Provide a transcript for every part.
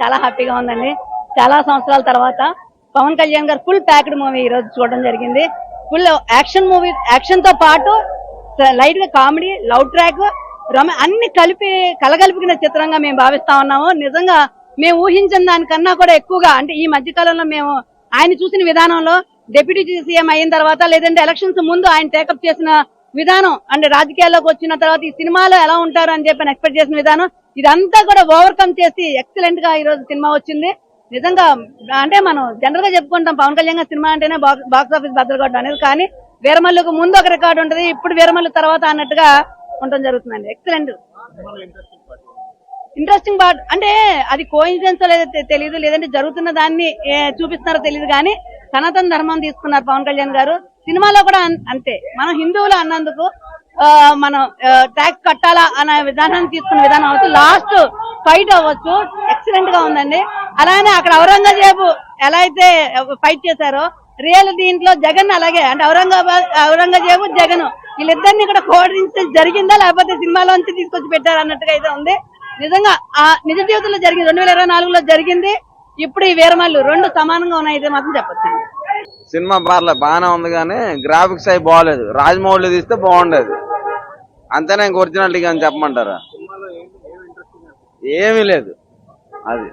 చాలా హ్యాపీగా ఉందండి. చాలా సంవత్సరాల తర్వాత పవన్ కళ్యాణ్ గారు ఫుల్ ప్యాక్డ్ మూవీ ఈ రోజు చూడడం జరిగింది. ఫుల్ యాక్షన్ మూవీ, యాక్షన్ తో పాటు లైట్ గా కామెడీ, లవ్ ట్రాక్, అన్ని కలగలిపిన చిత్రంగా మేము భావిస్తా ఉన్నాము. నిజంగా మేము ఊహించిన దానికన్నా కూడా ఎక్కువగా, అంటే ఈ మధ్య కాలంలో మేము ఆయన చూసిన విధానంలో డిప్యూటీ సీఎం అయిన తర్వాత, లేదంటే ఎలక్షన్స్ ముందు ఆయన టేకప్ చేసిన విధానం, అంటే రాజకీయాల్లోకి వచ్చిన తర్వాత ఈ సినిమాలో ఎలా ఉంటారు అని చెప్పి ఎక్స్పెక్ట్ చేసిన విధానం, ఇదంతా కూడా ఓవర్కమ్ చేసి ఎక్సలెంట్ గా ఈ రోజు సినిమా వచ్చింది. నిజంగా అంటే మనం జనరల్ గా చెప్పుకుంటాం పవన్ కళ్యాణ్ గారి సినిమా అంటేనే బాక్స్ ఆఫీస్ బద్దలుగొట్టడం అనేది, కానీ వీరమల్లుకు ముందు ఒక రికార్డు ఉంటుంది, ఇప్పుడు వీరమల్లు తర్వాత అన్నట్టుగా ఉండడం జరుగుతుందండి. ఎక్సలెంట్ ఇంట్రెస్టింగ్ పార్ట్ అంటే అది కోఇన్సిడెన్స్ లేదో తెలియదు, లేదంటే జరుగుతున్న దాన్ని చూపిస్తున్నారో తెలియదు, కానీ సనాతన ధర్మం తీసుకున్నారు పవన్ కళ్యాణ్ గారు. సినిమాలో కూడా అంతే, మనం హిందువులు అన్నందుకు మనం ట్యాక్స్ కట్టాలా అనే విధానాన్ని తీసుకున్న విధానం అవచ్చు, లాస్ట్ ఫైట్ అవ్వచ్చు, ఎక్సలెంట్ గా ఉందండి. అలానే అక్కడ ఔరంగజేబు ఎలా అయితే ఫైట్ చేశారో రియల్ దీంట్లో జగన్ అలాగే, అంటే ఔరంగజేబు జగన్ వీళ్ళిద్దరిని ఇక్కడ కోఆర్డినేషన్ జరిగిందా లేకపోతే సినిమాలోంచి తీసుకొచ్చి పెట్టారు అన్నట్టుగా అయితే ఉంది. నిజంగా ఆ నిజ జీవితంలో జరిగింది, 2024లో జరిగింది, ఇప్పుడు ఈ వీరమల్లు రెండు సమానంగా ఉన్నాయి అయితే మాత్రం చెప్పచ్చు. సినిమా బాగానే ఉంది, కానీ గ్రాఫిక్స్ అవి బాగోలేదు. రాజమౌళి తీస్తే బాగుండేది, అంతేనా? ఇంక ఒరిజినాలిటీ అని చెప్పమంటారా? ఏమీ లేదు. అది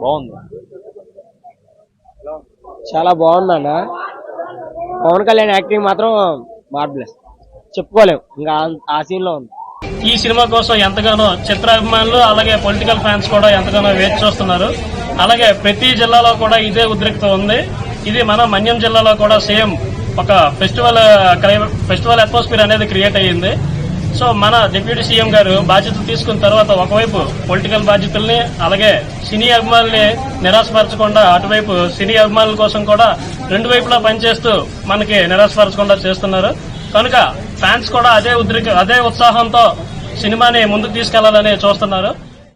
బాగుంది, చాలా బాగుందన్న. పవన్ కళ్యాణ్ యాక్టింగ్ మాత్రం మార్బులెస్, చెప్పుకోలేము, ఇంకా ఆ సీన్ లో ఉంది. ఈ సినిమా కోసం ఎంతగానో చిత్రాభిమానులు అలాగే పొలిటికల్ ఫ్యాన్స్ కూడా ఎంతగానో వేచి చూస్తున్నారు. అలాగే ప్రతి జిల్లాలో కూడా ఇదే ఉద్రిక్త ఉంది. ఇది మన మన్యం జిల్లాలో కూడా సేమ్ ఒక ఫెస్టివల్ అట్మాస్ఫియర్ అనేది క్రియేట్ అయ్యింది. సో మన డిప్యూటీ సీఎం గారు బాధ్యతలు తీసుకున్న తర్వాత ఒకవైపు పొలిటికల్ బాధ్యతల్ని అలాగే సినీ అభిమానుల్ని నిరాశపరచకుండా, అటువైపు సినీ అభిమానుల కోసం కూడా రెండు వైపులా పనిచేస్తూ మనకి నిరాశపరచకుండా చేస్తున్నారు. కనుక ఫ్యాన్స్ కూడా అదే ఉత్సాహంతో సినిమాని ముందుకు తీసుకెళ్లాలని చూస్తున్నారు.